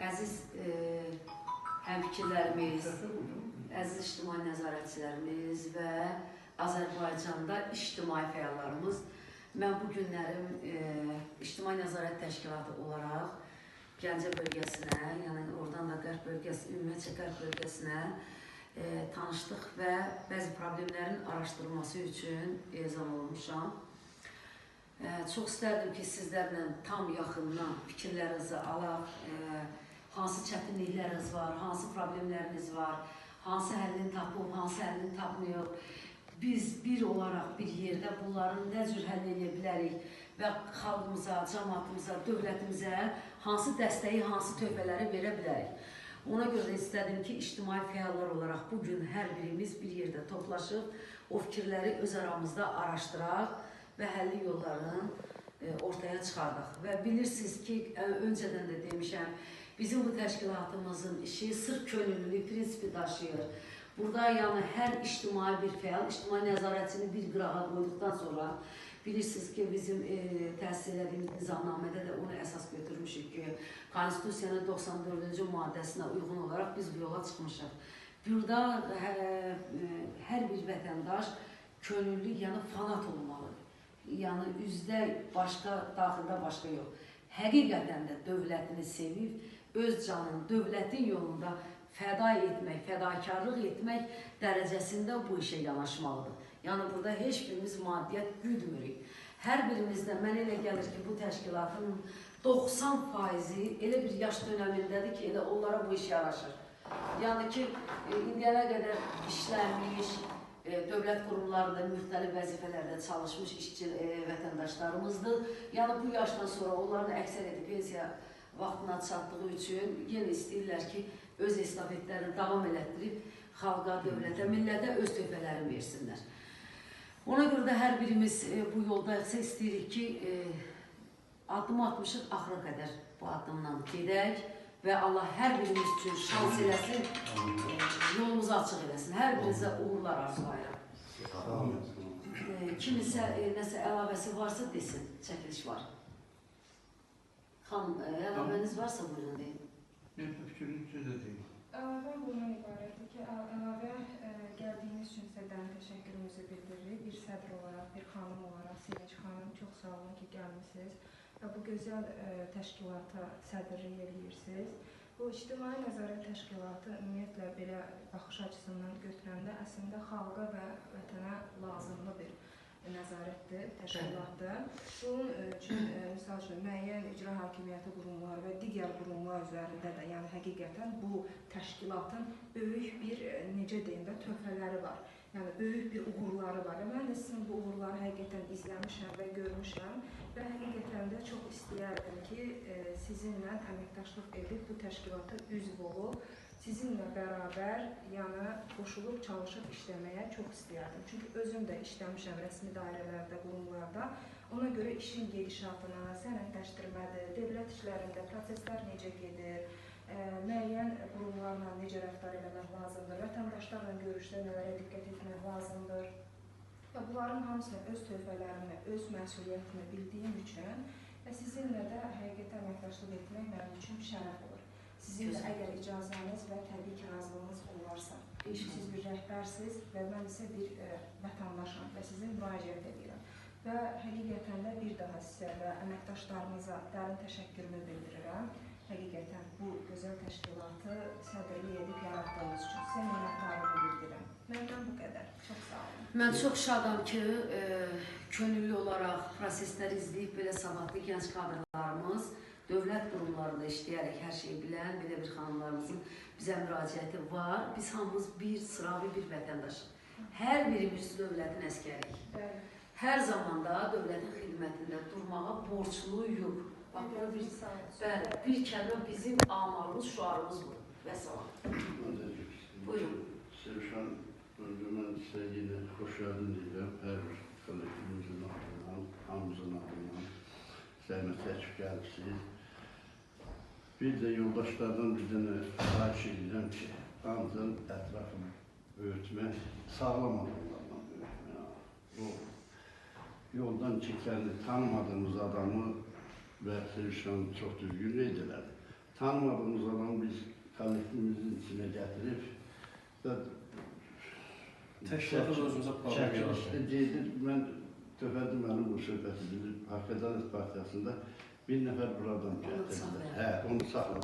Əziz həmfikirlərimiz, əziz ictimai nəzarətçilərimiz və Azərbaycanda ictimai fəallarımız, mən bu günlərim İctimai Nəzarət Təşkilatı olaraq Gəncə bölgəsinə, yəni oradan da Qərb bölgəsi, ümumiyyətcə Qərb bölgəsinə tanışdıq və bəzi problemlərin araşdırılması üçün ezam olmuşam. Çox istərdim ki, sizlərlə tam yaxından fikirlərinizi alaq, hansı çətinlikləriniz var, hansı problemləriniz var, hansı həllini tapıb, hansı həllini tapmıyor. Biz bir olaraq bir yerdə bunların nə cür həll edə bilərik və xalqımıza, cəmaatımıza, dövlətimizə hansı dəstəyi, hansı töhfələri verə bilərik. Ona görə də istədim ki, ictimai fəallar olaraq bugün hər birimiz bir yerdə toplaşıb, o fikirləri öz aramızda araşdıraq və həlli yollarını ortaya çıxardıq. Və bilirsiniz ki, öncədən də demişəm, bizim bu təşkilatımızın işi sırf könüllülük prinsipi daşıyır. Burada yəni hər ictimai bir fəal, ictimai nəzarətçini bir qırağa qoyduqdan sonra bilirsiniz ki, bizim təsis elədiyimiz nizamnamədə də onu əsas götürmüşük ki, Konstitusiyanın 94-cü maddəsinə uyğun olaraq biz bu yola çıxmışıq. Burada hər bir vətəndaş könüllü, yəni fanat olmalı. Yəni üzdə başqa, daxildə başqa yox. Həqiqətən də dövlətini sevib, öz canını dövlətin yolunda fəda etmək, fədakarlıq etmək dərəcəsində bu işə yanaşmalıdır. Yəni burada heç birimiz maddiyyat güdmürük. Hər birimizdə mən elə gəlir ki, bu təşkilatın 90%-i elə bir yaş dönəmindədir ki, elə onlara bu iş yaraşır. Yəni ki, indiyənə qədər işlənmiş, dövlət qurumlarında müxtəlif vəzifələrdə çalışmış işçi vətəndaşlarımızdır. Yəni bu yaşdan sonra onların əksəriyyəti pensiya vaxtına çatdığı üçün yenə istəyirlər ki, öz estafetlərini davam elətdirib xalqa, dövlətə, millətə öz töhfələrini versinlər. Ona görə də hər birimiz bu yoldayıqsa istəyirik ki, addım atmışıq, axıra qədər bu addımdan gedək və Allah hər birimiz üçün şans eləsin, yolumuzu açıq eləsin. Hər birinizə uğurlar arzulayıram. Kimisə nəsə əlavəsi varsa desin, çəkiliş var. Xanım, əlavəniz varsa buyurun deyin. Mən fikriniz sizə deyim. Əlavə bundan ibarətdir ki, əlavə gəldiyiniz üçün sizdən təşəkkürümüzü bildiririk. Bir sədr olaraq, bir xanım olaraq, Sevinç xanım, çox sağ olun ki, gəlmişsiniz və bu gözəl təşkilata sədrlik edirsiniz. Bu İctimai Nəzarət Təşkilatı ümumiyyətlə belə baxış açısından götürəndə əslində xalqa və vətənə lazımlı bir nəzarətdir, təşkilatdır. Bunun üçün, misal üçün, müəyyən icra hakimiyyəti qurumları və digər qurumlar üzərində də, yəni həqiqətən bu təşkilatın böyük bir, necə deyim də, töhfələri var. Yəni, böyük bir uğurları var. Mən də sizin bu uğurları həqiqətən izləmişəm və görmüşəm və həqiqətən də çox istəyərdim ki, sizinlə əməkdaşlıq edib bu təşkilata üzv olub, sizinlə bərabər, yəni qoşulub, çalışıb işləməyə çox istəyərdim. Çünki özüm də işləmişəm rəsmi dairələrdə, qurumlarda. Ona görə işin gedişatına, sənədləşdirmədir, dövlət işlərində proseslər necə gedir, müəyyən qurumlarla necə rəftar eləmək lazımdır, vətəndaşlarla görüşdə nələrə diqqət etmək lazımdır. Və bunların hamısını öz töhfələrini, öz məsuliyyətini bildiyim üçün və sizinlə də həqiqətən əməkdaşlıq etmək mənim üçün şərəf olur. Sizin də əgər icazəniz və təbii ki, razılığınız olarsa, siz bir rəhbərsiniz və mən isə bir vətəndaşam və sizin müraciət edirəm. Və həqiqətən də bir daha sizə və əməkdaşlarınıza dərin təşəkkürümü bildirirəm. Həqiqətən bu gözəl təşkilatı sədrlik edib yaratdığınız üçün sizə minnətdarlığımı bildirirəm. Məndən bu qədər. Çox sağ olun. Mən çox şadam ki, könüllü olaraq prosesləri izləyib belə savadlı gənc kadrlarımız dövlət qurumlarında işləyərək hər şeyi bilən belə bir xanımlarımızın bizə müraciəti var. Biz hamımız bir sıravi bir vətəndaşıq. Hər birimiz dövlətin əskəriyik. Hər zamanda dövlətin xidmətində durmağa borçluyuq. Bax, bir kəlmə bizim amalımız, şuarımız bu. Və salam. Buyurun. Sevşan, önce mən sizə yenə xoş gəldin deyirəm. Hər bir kollektivimizin adından, hamımızın adından zəhmət çəkib gəlmişsiniz. Bir də yoldaşlardan bir dənə xahiş edirəm ki, hamımızın ətrafını böyütmək, sağlam adamlardan böyütmək. Yoldan keçəni, tanımadığımız adamı və Sevşan çox düzgün edilər. tanımadığımız adamı biz kollektivimizin içine getirip da Təşkilatın özümüzə problem yaratdı. mən Töfədi mənim bu söhbəti bilib, Haqq Ədalət Partiyasında bir nəfər buradan gətirdi. Hə, onu saxladı.